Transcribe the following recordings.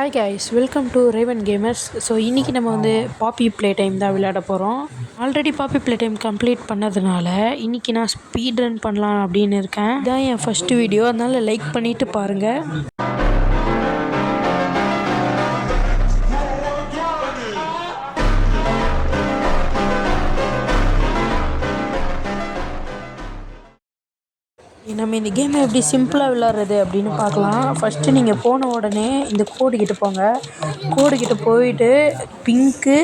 Hi guys, welcome to Raven gamers. So இன்றைக்கி நம்ம வந்து பாப்பி ப்ளே டைம் தான் விளையாட போகிறோம். ஆல்ரெடி பாப்பி ப்ளே டைம் கம்ப்ளீட் பண்ணதுனால இன்றைக்கி நான் ஸ்பீட் ரன் பண்ணலாம் அப்படின்னு இருக்கேன். இதான் என் ஃபஸ்ட்டு வீடியோ, அதனால் லைக் பண்ணிவிட்டு பாருங்கள். நம்ம இந்த கேமை எப்படி சிம்பிளாக விளாட்றது அப்படின்னு பார்க்கலாம். ஃபஸ்ட்டு நீங்கள் போன உடனே இந்த கோடுக்கிட்ட போங்க. கோடுக்கிட்ட போயிட்டு பிங்க்கு,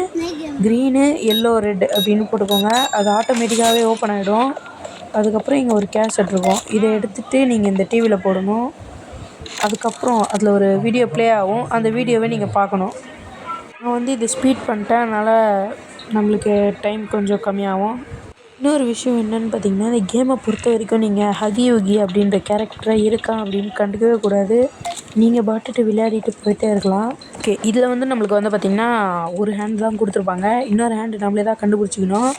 க்ரீனு, எல்லோ, ரெட் அப்படின்னு போட்டுக்கோங்க. அது ஆட்டோமேட்டிக்காகவே ஓப்பன் ஆகிடும். அதுக்கப்புறம் இங்கே ஒரு கேசட் இருக்கும். இதை எடுத்துகிட்டு நீங்கள் இந்த டிவியில் போடணும். அதுக்கப்புறம் அதில் ஒரு வீடியோ ப்ளே ஆகும். அந்த வீடியோவை நீங்கள் பார்க்கணும். நான் வந்து இதை ஸ்பீட் பண்ணிட்டேன், அதனால் நம்மளுக்கு டைம் கொஞ்சம் கம்மியாகும். இன்னொரு விஷயம் என்னென்னு பார்த்தீங்கன்னா, இந்த கேமை பொறுத்த வரைக்கும் நீங்கள் ஹகி யுகி அப்படின்ற கேரக்டராக இருக்கான் அப்படின்னு கண்டுக்கவே கூடாது. நீங்கள் பாட்டுட்டு விளையாடிட்டு போயிட்டே இருக்கலாம். ஓகே, இதில் வந்து நம்மளுக்கு வந்து பார்த்திங்கன்னா ஒரு ஹேண்ட் தான் கொடுத்துருப்பாங்க. இன்னொரு ஹேண்டு நம்மளே தான் கண்டுபிடிச்சிக்கணும்.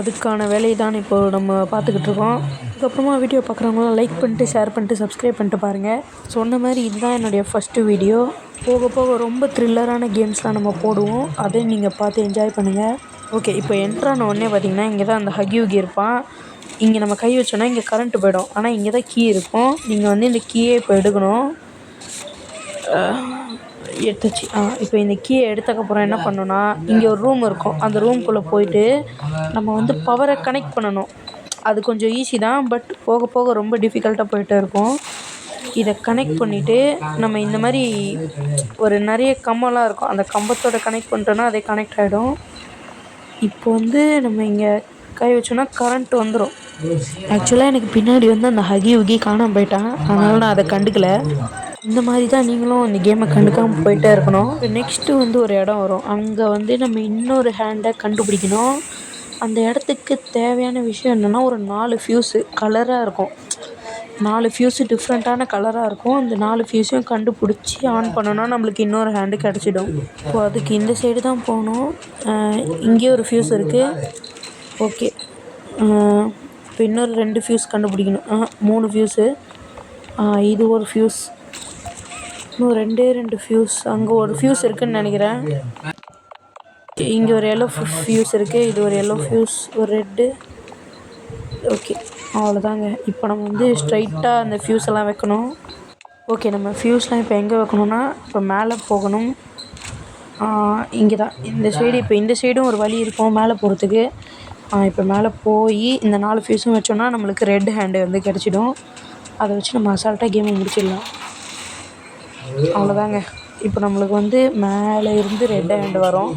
அதுக்கான வேலையை தான் இப்போது நம்ம பார்த்துக்கிட்டு இருக்கோம். அதுக்கப்புறமா வீடியோ பார்க்குறவங்களாம் லைக் பண்ணிட்டு, ஷேர் பண்ணிட்டு, சப்ஸ்கிரைப் பண்ணிட்டு பாருங்கள். சொன்ன மாதிரி இதுதான் என்னுடைய ஃபஸ்ட்டு வீடியோ. போக போக ரொம்ப த்ரில்லரான கேம்ஸ்லாம் நம்ம போடுவோம். அதை நீங்கள் பார்த்து என்ஜாய் பண்ணுங்கள். ஓகே, இப்போ என்ட்ரான உடனே பார்த்திங்கன்னா இங்கே தான் அந்த ஹகி யுகி இருப்பான். இங்கே நம்ம கை வச்சோன்னா இங்கே கரண்ட்டு போய்டும். ஆனால் இங்கே தான் கீ இருக்கும். நீங்கள் வந்து இந்த கீயை இப்போ எடுக்கணும். எடுத்துச்சு. இப்போ இந்த கீயை எடுத்தக்கப்புறம் என்ன பண்ணணும்னா, இங்கே ஒரு ரூம் இருக்கும். அந்த ரூம்குள்ளே போயிட்டு நம்ம வந்து பவரை கனெக்ட் பண்ணணும். அது கொஞ்சம் ஈஸி தான், பட் போக போக ரொம்ப டிஃபிகல்ட்டாக போயிட்டே இருக்கும். இதை கனெக்ட் பண்ணிவிட்டு நம்ம இந்த மாதிரி ஒரு நிறைய கம்பம்லாம் இருக்கும். அந்த கம்பத்தோட கனெக்ட் பண்ணிட்டோன்னா அதே கனெக்ட் ஆகிடும். இப்போ வந்து நம்ம இங்கே கை வச்சோன்னா கரண்ட் வந்துடும். ஆக்சுவலாக எனக்கு பின்னாடி வந்து அந்த ஹகி யுகி காணாமல் போயிட்டான், அதனால் நான் அதை கண்டுக்கலை. இந்த மாதிரி தான் நீங்களும் இந்த கேமை கண்டுக்காமல் போயிட்டே இருக்கணும். நெக்ஸ்ட்டு வந்து ஒரு இடம் வரும். அங்கே வந்து நம்ம இன்னொரு ஹேண்டை கண்டுபிடிக்கணும். அந்த இடத்துக்கு தேவையான விஷயம் என்னென்னா, ஒரு 4 ஃப்யூஸு கலராக இருக்கும். 4 ஃப்யூஸு டிஃப்ரெண்ட்டான கலராக இருக்கும். அந்த 4 ஃப்யூஸையும் கண்டுபிடிச்சி ஆன் பண்ணோன்னா நம்மளுக்கு இன்னொரு ஹேண்டு கிடச்சிடும். இப்போ அதுக்கு இந்த சைடு தான் போகணும். இங்கே ஒரு ஃப்யூஸ் இருக்குது. ஓகே, இப்போ இன்னொரு 2 ஃப்யூஸ் கண்டுபிடிக்கணும். 3 ஃப்யூஸு. இது ஒரு ஃப்யூஸ். இன்னும் 2 ஃப்யூஸ். அங்கே ஒரு ஃப்யூஸ் இருக்குதுன்னு நினைக்கிறேன். இங்கே ஒரு எல்லோ ஃப்யூஸ் இருக்குது. இது ஒரு எல்லோ ஃப்யூஸ், ஒரு ரெட்டு. ஓகே, அவ்வளோதாங்க. இப்போ நம்ம வந்து ஸ்ட்ரைட்டாக அந்த ஃப்யூஸ் எல்லாம் வைக்கணும். ஓகே, நம்ம ஃப்யூஸ்லாம் இப்போ எங்கே வைக்கணும்னா, இப்போ மேலே போகணும். இங்கே தான் இந்த சைடு. இப்போ இந்த சைடும் ஒரு வழி இருக்கும் மேலே போகிறதுக்கு. இப்போ மேலே போய் இந்த 4 ஃப்யூஸும் வச்சோன்னா நம்மளுக்கு ரெட் ஹேண்டு வந்து கிடச்சிடும். அதை வச்சு நம்ம அசால்ட்டாக கேமை முடிச்சிடலாம். அவ்வளோதாங்க. இப்போ நம்மளுக்கு வந்து மேலே இருந்து ரெட் ஹேண்டு வரும்.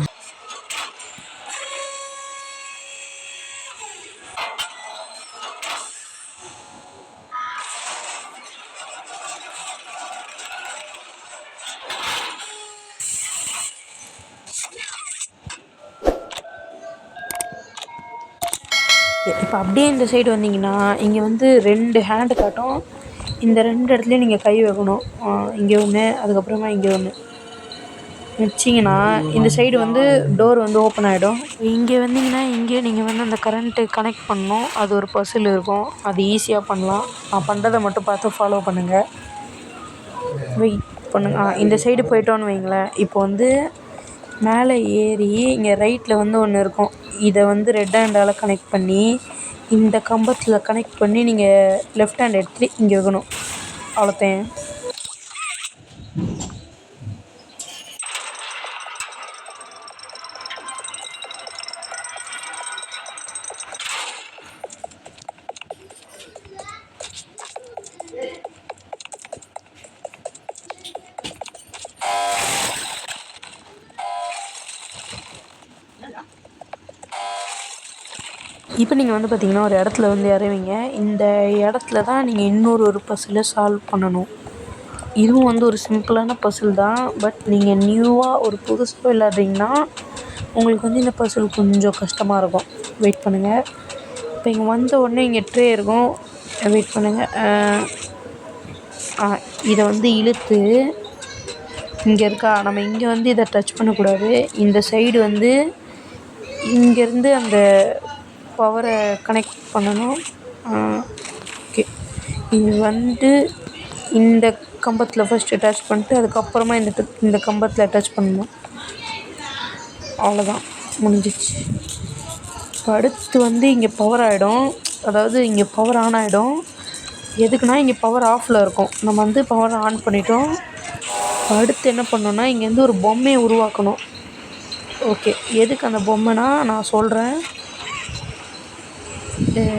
இப்போ அப்படியே இந்த சைடு வந்தீங்கன்னா இங்கே வந்து 2 ஹேண்டு காட்டும். இந்த 2 இடத்துலையும் நீங்கள் கை வைக்கணும். இங்கே ஒன்று, அதுக்கப்புறமா இங்கே ஒன்று வச்சிங்கன்னா இந்த சைடு வந்து டோர் வந்து ஓப்பன் ஆகிடும். இங்கே வந்தீங்கன்னா இங்கே நீங்கள் வந்து அந்த கரண்ட்டு கனெக்ட் பண்ணணும். அது ஒரு பசில் இருக்கும். அது ஈஸியாக பண்ணலாம். நான் பண்ணுறதை மட்டும் பார்த்து ஃபாலோ பண்ணுங்கள். வெயிட் பண்ணுங்கள். இந்த சைடு போயிட்டோன்னு வைங்களேன். இப்போ வந்து மேலே ஏறி இங்கே ரைட்டில் வந்து ஒன்று இருக்கும். இதை வந்து ரெட் ஹேண்டால் கனெக்ட் பண்ணி இந்த கம்பத்தில் கனெக்ட் பண்ணி நீங்கள் லெஃப்ட் ஹேண்ட் எடுத்துகிட்டு இங்கே வைக்கணும். அவ்வளோதான். இப்போ நீங்கள் வந்து பார்த்திங்கன்னா ஒரு இடத்துல வந்து இறங்குவீங்க. இந்த இடத்துல தான் நீங்கள் இன்னொரு பசிலை சால்வ் பண்ணணும். இதுவும் வந்து ஒரு சிம்பிளான பசில் தான். பட் நீங்கள் நியூவாக ஒரு புதுசாக விளையாடுறீங்கன்னா உங்களுக்கு வந்து இந்த பசில் கொஞ்சம் கஷ்டமாக இருக்கும். வெயிட் பண்ணுங்கள். இப்போ இங்கே வந்த உடனே இங்கே ட்ரே இருக்கும். வெயிட் பண்ணுங்கள். இதை வந்து இழுத்து இங்கே இருக்கா, நம்ம இங்கே வந்து இதை டச் பண்ணக்கூடாது. இந்த சைடு வந்து இங்கேருந்து அந்த பவரை கனெக்ட் பண்ணணும். ஓகே, இது வந்து இந்த கம்பத்தில் ஃபஸ்ட்டு அட்டாச் பண்ணிட்டு அதுக்கப்புறமா இந்த கம்பத்தில் அட்டாச் பண்ணணும். அவ்வளோதான், முடிஞ்சிச்சு. இப்போ அடுத்து வந்து இங்கே பவர் ஆகிடும், அதாவது இங்கே பவர் ஆன் ஆகிடும். எதுக்குன்னா இங்கே பவர் ஆஃபில் இருக்கும், நம்ம வந்து பவர் ஆன் பண்ணிட்டோம். அடுத்து என்ன பண்ணோன்னா இங்கேருந்து ஒரு பொம்மையை உருவாக்கணும். ஓகே, எதுக்கு அந்த பொம்மைனா நான் சொல்கிறேன்.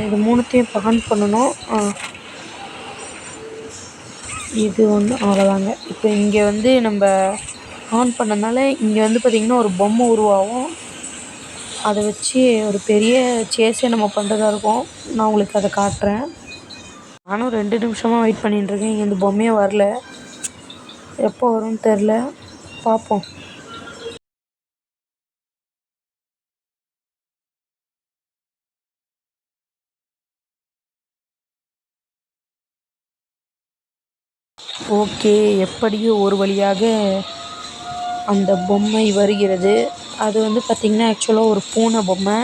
இது மூணுத்தையும் இப்போ ஆன் பண்ணணும். இது ஒன்று, அவ்வளோதாங்க. இப்போ இங்கே வந்து நம்ம ஆன் பண்ணனால இங்கே வந்து பார்த்திங்கன்னா ஒரு பொம்மை உருவாகும். அதை வச்சு ஒரு பெரிய சேஸே நம்ம பண்ணுறதா இருக்கும். நான் உங்களுக்கு அதை காட்டுறேன். நானும் 2 நிமிஷமாக வெயிட் பண்ணிட்டுருக்கேன், இங்கே இந்த பொம்மையே வரல. எப்போ வரும்னு தெரில, பார்ப்போம். ஓகே, எப்படியோ ஒரு வழியாக அந்த பொம்மை வருகிறது. அது வந்து பார்த்திங்கன்னா ஆக்சுவலாக ஒரு பூனை பொம்மை.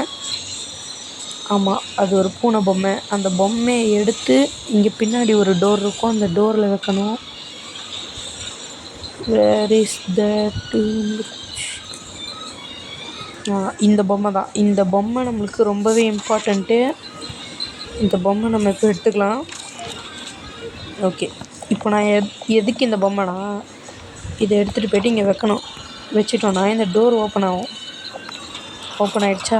ஆமாம், அது ஒரு பூனை பொம்மை. அந்த பொம்மையை எடுத்து இங்கே பின்னாடி ஒரு டோர் இருக்கும், அந்த டோரில் வைக்கணும். Where is that? இந்த பொம்மை தான். இந்த பொம்மை நம்மளுக்கு ரொம்பவே இம்பார்ட்டண்ட்டு. இந்த பொம்மை நம்ம இப்போ எடுத்துக்கலாம். ஓகே, இப்போ நான் எதுக்கு இந்த பொம்மைனா, இதை எடுத்துகிட்டு போய்ட்டு இங்கே வைக்கணும். வச்சுட்டோன்னா இந்த டோர் ஓப்பன் ஆகும். ஓப்பன் ஆகிடுச்சா?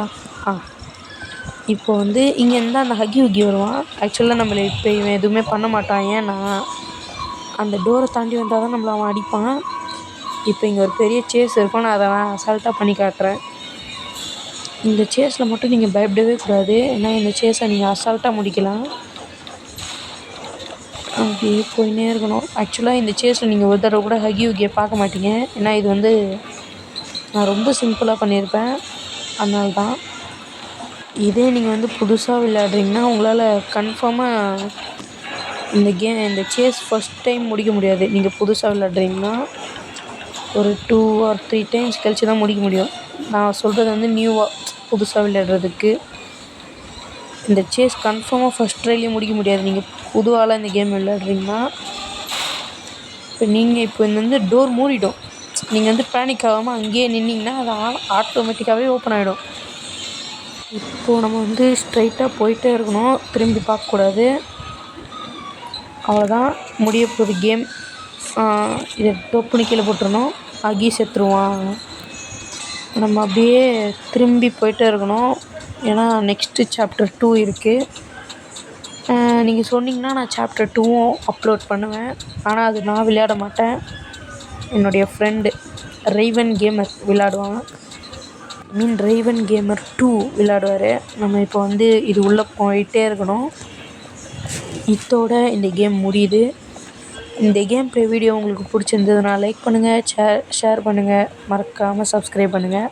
இப்போ வந்து இங்கேருந்து அந்த ஹக்கி உக்கி வருவான். ஆக்சுவலாக நம்மளை இப்போ இவன் எதுவுமே பண்ண மாட்டான். ஏன்னா அந்த டோரை தாண்டி வந்தால் தான் நம்மளை அவன் அடிப்பான். இப்போ இங்கே ஒரு பெரிய சேஸ் இருக்கும், நான் அதை அசால்ட்டாக பண்ணி காட்டுறேன். இந்த சேஸில் மட்டும் நீங்கள் பயப்படவே கூடாது, ஏன்னா இந்த சேஸை நீங்கள் அசால்ட்டாக முடிக்கலாம். அப்படியே போயின்னே இருக்கணும். ஆக்சுவலாக இந்த சேஸில் நீங்கள் ஒரு தடவை கூட ஹக்கி உக்கியை பார்க்க மாட்டீங்க, ஏன்னா இது வந்து நான் ரொம்ப சிம்பிளாக பண்ணியிருப்பேன், அதனால தான். இதே நீங்கள் வந்து புதுசாக விளையாடுறீங்கன்னா உங்களால் கன்ஃபார்மாக இந்த சேஸ் ஃபஸ்ட் டைம் முடிக்க முடியாது. நீங்கள் புதுசாக விளையாடுறீங்கன்னா ஒரு 2 or 3 டைம்ஸ் கழிச்சு தான் முடிக்க முடியும். நான் சொல்கிறது வந்து நியூவாக புதுசாக விளையாடுறதுக்கு இந்த சேஸ் கன்ஃபார்மாக ஃபஸ்ட் ட்ரைலேயே முடிக்க முடியாது. நீங்கள் புது ஆளாக இந்த கேம் விளையாடுறீங்கன்னா, இப்போ நீங்கள் இப்போ இந்த வந்து டோர் மூடிடும், நீங்கள் வந்து பேனிக் ஆகாமல் அங்கேயே நின்னிங்கன்னா அது ஆட்டோமேட்டிக்காகவே ஓப்பன் ஆகிடும். இப்போது நம்ம வந்து ஸ்ட்ரைட்டாக போயிட்டே இருக்கணும், திரும்பி பார்க்கக்கூடாது. அவ்வளோதான், முடிய போகுது கேம். இதை டொப்புன்னு கீழே போட்டுருணும், அகி செத்துருவான். நம்ம அப்படியே திரும்பி போயிட்டே இருக்கணும், ஏன்னா நெக்ஸ்ட்டு சாப்டர் 2 இருக்குது. நீங்கள் சொன்னீங்கன்னா நான் சாப்டர் 2வும் அப்லோட் பண்ணுவேன். ஆனால் அது நான் விளையாட மாட்டேன், என்னுடைய ஃப்ரெண்டு ரைவன் கேமர் விளையாடுவாங்க. ரைவன் கேமர் 2 விளையாடுவார். நம்ம இப்போ வந்து இது உள்ளே போயிட்டே இருக்கணும். இதோட இந்த கேம் முடியுது. இந்த கேம் ப்ளே வீடியோ உங்களுக்கு பிடிச்சிருந்ததுன்னா லைக் பண்ணுங்கள், ஷேர் பண்ணுங்கள், மறக்காமல் சப்ஸ்கிரைப் பண்ணுங்கள்.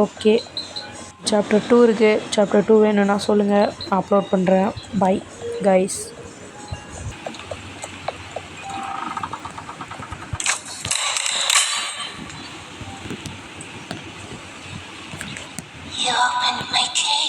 ஓகே, சாப்டர் 2 இருக்குது. சாப்டர் 2 வேணும்னா சொல்லுங்கள், நான் அப்லோட் பண்ணுறேன். Bye guys. You opened my cage.